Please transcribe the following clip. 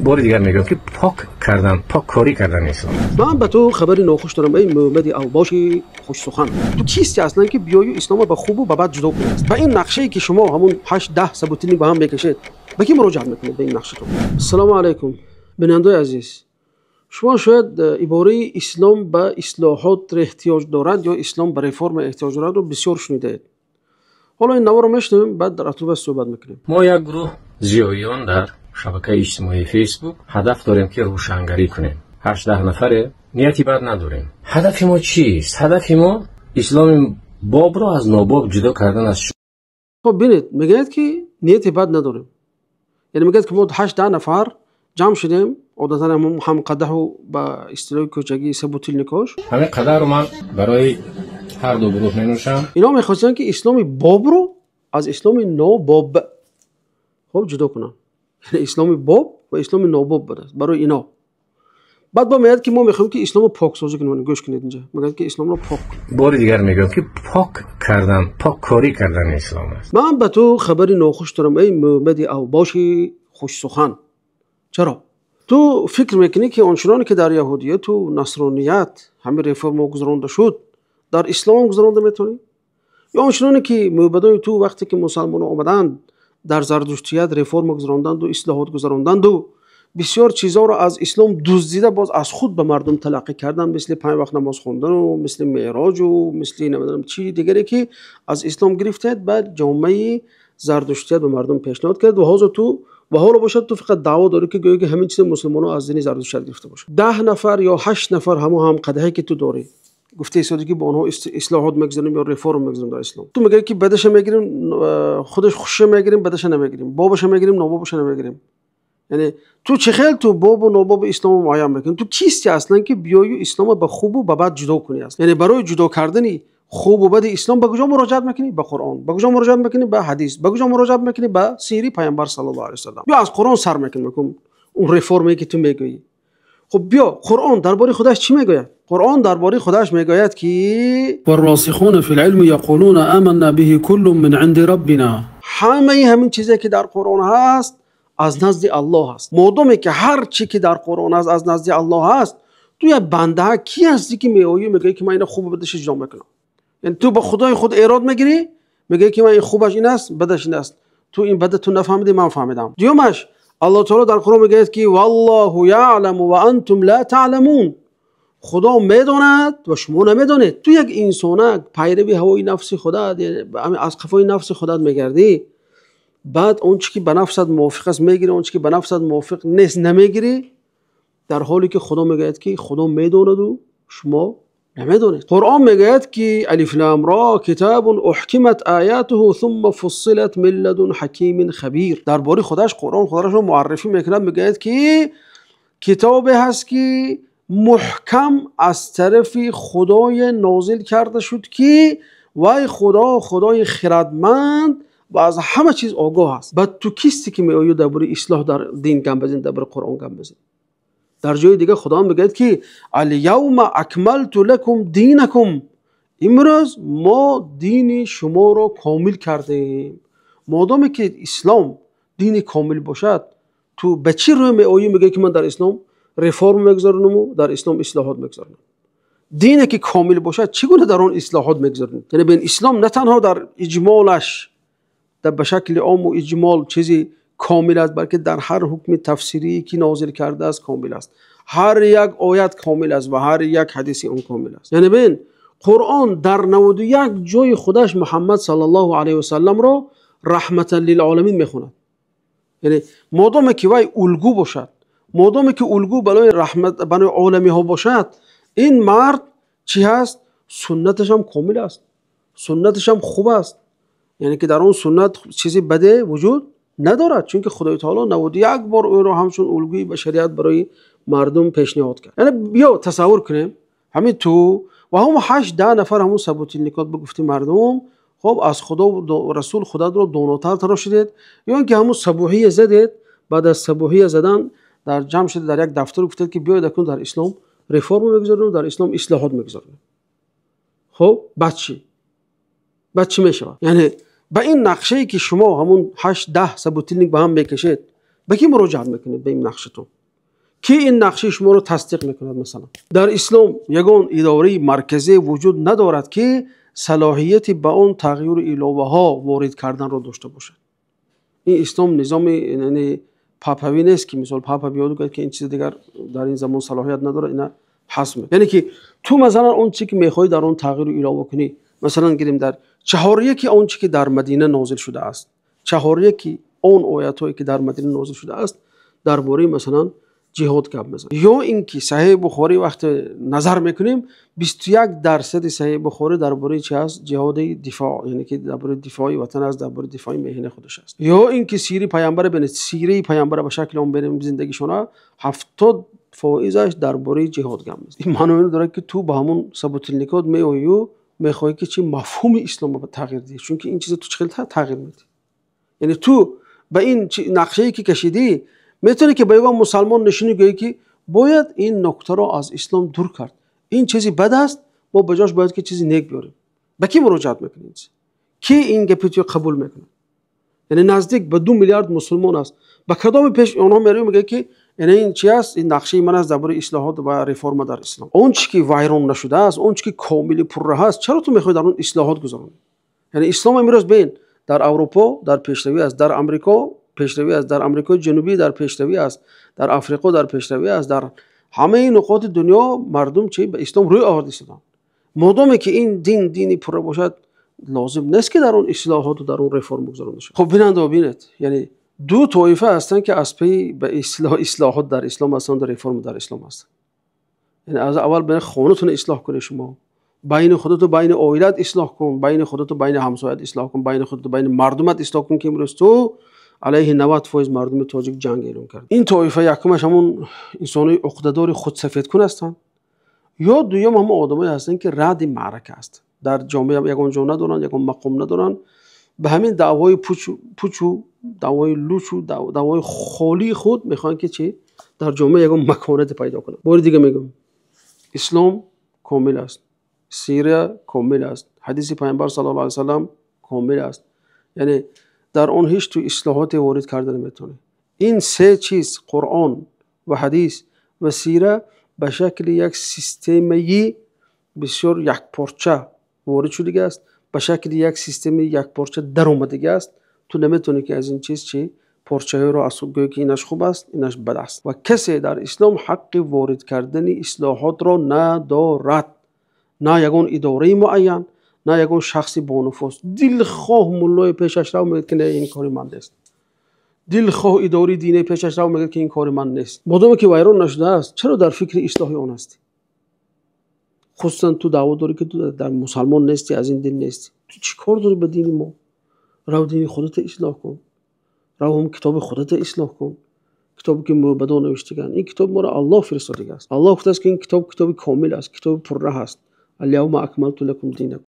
بار دیگر میگم که پاک کاری کردن اسلام. من به تو خبری ناخوش دارم ای محمد اوباشی خوش سخن. تو کیستی اصلا که بیای اسلام به خوب و به بد جدا کنی؟ و این نقشه ای که شما همون 8 10 ثبوتینی با هم بکشید به کی مراجعه میکنید به این نقشه تو؟ السلام علیکم بیننده عزیز. شما شاید عباره اسلام به اصلاحات احتیاج دارد یا اسلام به رفرم احتیاج دارد رو بسیار شنیدید. حالا این نوار رو میشنویم بعد در اطراف صحبت میکنیم. ما یک گروه زیاییان در شبکه اجتماعی فیسبوک هدف داریم که روشنگری کنیم. 18 نفره، نیتی بد نداریم. هدف ما چیست؟ هدف ما اسلام باب رو از ناباب جدا کردن است. خب ببینید میگید که نیتی بد نداریم. یعنی میگید که ما 8 نفر جمع شدیم، عادتا هم قدح و با اصطلاح کوچگی سبوتیل نکاش. همین قدح رو من برای هر دو گروه ننوشم. اینا میخواستن که اسلام باب رو از اسلام ناباب خب جدا کنن. یعنی اسلام باب و اسلام ناباب بده برای اینا. بعد با میاد که ما میخوایم که اسلام رو پاک سازی کنیم. گوش کنید اینجا میگن که اسلام رو پاک کن. بار دیگر میگم که پاک کاری کردن اسلام است. من به تو خبری ناخوش دارم ای محمد اوباشی خوش سخن. چرا؟ تو فکر میکنی که آنچنانی که در یهودیت و نصرانیت همه رفرم گذرانده شد در اسلام گذرانده میتونی؟ یا آنچنانی که معبدای تو وقتی که مسلمان آمدند در زرتشتیت رفرم گذراندند و اصلاحات گذراندند و بسیار چیزا رو از اسلام دزدیده باز از خود به مردم تلقی کردن، مثل 5 وقت نماز خواندن و مثل معراج و مثل نمیدونم چی دیگری که از اسلام گرفتید بعد جامعه زرتشتیت به مردم پیشنهاد کرد و حالا باشد تو فقط دعوا داری که گویی که همین چیز مسلمان‌ها از دین زرتشت گرفته باشه. 10 نفر یا 8 نفر هم قدحی که تو داری گفته ایسادی که با اونها اصلاحات میگذاریم یا رفرم میگذاریم در اسلام. تو میگی که بدش میگیریم، خودش خوشه میگیریم، بدش نمیگیریم، بابش میگیریم، نابابش نمیگیریم. یعنی تو چه خیل تو باب و ناباب اسلام معین میکنی؟ تو کیستی اصلا که بیای اسلام به خوب و به بد جدا کنی؟ اصلا یعنی برای جدا کردن خوب و بد اسلام به کجا مراجعه میکنی؟ به قرآن. به کجا مراجعه میکنی؟ به حدیث. به کجا مراجعه میکنی؟ به سیره پیامبر صلی الله علیه و سلم. یا از قرآن سر میکنی اون رفرمی که تو میگی. خب بیا قرآن درباره خودش چی میگوید؟ قرآن درباره خودش میگوید که والراسخون فی العلم یقولون آمنا به کل من عند ربنا. همین چیزی که در قرآن هست از نزد الله هست. مادامی که هر چی که در قرآن هست از نزد الله هست، تو یه بنده کی هستی که میگی که من اینا خوب بدش اجرا میکنم؟ یعنی تو با خدای خود ایراد میگیری، میگی که من این خوبش این است بدش این است، تو این بده تو نفهمیدی من فهمیدم. دیومش الله تعالی در قرآن میگه که والله یعلم و انتم لا تعلمون. خدا میداند و شما نمیدانید. تو یک انسانک پیروی هوای نفس خودت، یعنی از قفای نفس خودت میگردی، بعد اون چیزی که به نفست موافق است میگیری، اون چیزی که به نفست موافق نیست نمیگیری، در حالی که خدا میگه که خدا میداند و شما نمیدانید. قرآن میگه که الف لام را کتاب احکمت آیاته ثم فصلت من لدن حکیم خبیر. درباره خودش قرآن خودش رو معرفی میکنه، میگه که کتابی هست که محکم از طرف خدای نازل کرده شد که وای خدای خردمند و از همه چیز آگاه است. بعد تو کیستی که میآیی درباره اصلاح در دین گام بزنید، درباره قرآن گام بزنید. در جای دیگه خدا میگه که الیوم اکملت لکم دینکم، امروز ما دین شما را کامل کردیم. مادامی که اسلام دین کامل باشد، تو به چی روی میآیی میگه که من در اسلام رفرم میگذارم و در اسلام اصلاحات میگذارم؟ دینی که کامل باشد چگونه در آن اصلاحات میگذارم؟ یعنی بین اسلام نه تنها در اجمالش در به شکل عام و اجمال چیزی کامل است، بلکه در هر حکم تفسیری که نازل کرده است کامل است. هر یک آیت کامل است و هر یک حدیث اون کامل است. یعنی ببین قرآن در 91 جای خودش محمد صلی الله علیه و سلم را رحمتا للعالمین میخواند. یعنی مادامی که وای الگو باشد، مادامی که الگو برای رحمت برای عالمی ها باشد، این مرد چی هست؟ سنتش هم کامل است، سنتش هم خوب است. یعنی که در اون سنت چیزی بده وجود ندارد، چون که خدای تعالی 91 بار او را همچون الگوی بشریت برای مردم پیشنهاد کرد. یعنی بیا تصور کنیم همین تو و هم 8 نفر همون ثبوتی نکات بگفتیم مردم، خب از خدا و رسول خدا رو دوناتر تراشیدید، یا اینکه همون صبوحی زدید، بعد از صبوحی زدن در جمع شده در یک دفتر گفتید که بیاید اکنون در اسلام رفرم میگذاریم، در اسلام اصلاحات میگذاریم. خب بعد چی میشه؟ یعنی با این نقشه ای که شما همون 8 10 ثبوتی با هم میکشید به کی مراجعت میکنید؟ به این نقشتون. کی این نقشه شما رو تصدیق میکند؟ مثلا در اسلام یگان اداره مرکزی وجود ندارد که صلاحیتی به اون تغییر الهه ها وارد کردن رو داشته باشد. این اسلام نظام یعنی پاپوی نیست که مثلا پاپا بیاد بگه که این چیز دیگر در این زمان صلاحیت نداره، اینا حذف میکنه. یعنی که تو مثلا اون چیزی که میخوای در اون تغییر الهه کنی، مثلا گیریم در 4:1 اون چیزی که در مدینه نازل شده است، 4:1 اون آیاتی که در مدینه نازل شده است درباره مثلا جهاد گپ میزنه. یا اینکه صحیح بخاری وقت نظر میکنیم 21% صحیح بخاری درباره چی است؟ جهاد دفاع، یعنی که درباره دفاع وطن است، درباره دفاع مهنه خودش است. یا اینکه سیره پیامبر ببینید، سیره پیامبر به شکل اون ببینیم زندگیشون 70% درباره جهاد گپ میزنه. این معنی داره که تو با همون ثبوت النکات میویو میخوای که چی مفهوم اسلام رو تغییر بدی، چون که این چیز تو چه تغییر میدی. یعنی تو با این نقشه‌ای که کشیدی میتونی که به یک مسلمان نشونی گویی که باید این نکته رو از اسلام دور کرد، این چیزی بد است، ما بجاش باید که چیزی نیک بیاریم. به کی مراجعت میکنید؟ کی این گپیتو قبول میکنه؟ یعنی نزدیک به 2 میلیارد مسلمان است، با کدام پیش اونها میره میگه که این چی است؟ این نقشه من از درباره اصلاحات و رفرم در اسلام. اون چیزی که وایران نشده است، اون چیزی که کامل پرراه است، چرا تو میخوای در اون اصلاحات گذارونی؟ یعنی اسلام امروز ببین در اروپا در پیشروی است، در آمریکا پیشروی است، در آمریکای جنوبی در پیشروی است، در آفریقا در پیشروی است، در همه نقاط دنیا مردم چی به اسلام روی آورده شدن. مادامی که این دینی پر باشد لازم نیست که در اون اصلاحات و در اون رفرم بگذارونده شد. خب بیننده و بینید، یعنی دو طایفه هستن که از پی به اصلاحات در اسلام هستن، در رفرم در اسلام هستن. یعنی از اول بین خانتون اصلاح کنید، شما بین خودت و بین عائلت اصلاح کن، بین خودت و بین همسایت اصلاح کن، بین خودت و بین مردمت اصلاح کن که امروز تو علیه 90% مردم تاجیک جنگ اعلام کرد. این طایفه یکمش همون انسانای عقده‌دار خود سفید کن هستند، یا دوم هم آدمایی هستن که رد معرکه است، در جامعه یگان جا ندارن، یگان مقام ندارن، به همین دعوای پوچو دعوای لوچو دعوای خالی خود میخوان که چی در جامعه یگان مکانت پیدا کنن. بار دیگه میگم اسلام کامل است، سیره کامل است، حدیث پیامبر صلی الله علیه و سلم کامل است، یعنی در اون هیچ تو اصلاحات وارد کردن نمیتونه. این سه چیز قرآن و حدیث و سیره به شکل یک سیستمی بسیار یک پارچه وارد شده است، به شکل یک سیستم یک پارچه در اومده است. تو نمیتونی که از این چیز چی پارچه رو اصلا گویی که اینش خوب است اینش بد است. و کسی در اسلام حق وارد کردن اصلاحات را ندارد، نه یگان اداره معین، نه یگان شخصی با نفوذ. دلخواه مولای پیشش رو میگه که نه این کاری من نیست، دلخواه اداره دینی پیشش رو میگه که این کاری من نیست. مادامی که ویران نشده است چرا در فکر اصلاح آن هستی؟ خصوصا تو دعوت داری که تو در مسلمان نیستی، از این دین نیستی، تو چی کار داری به دین ما؟ رو دین خودت اصلاح کن، رو هم کتاب خودت اصلاح کن، کتابی که بدون نوشتگان. این کتاب ما را الله فرستاده است. الله گفته است که این کتاب کامل است، کتاب پرراه است. الیوم اکملت لکم دینکم.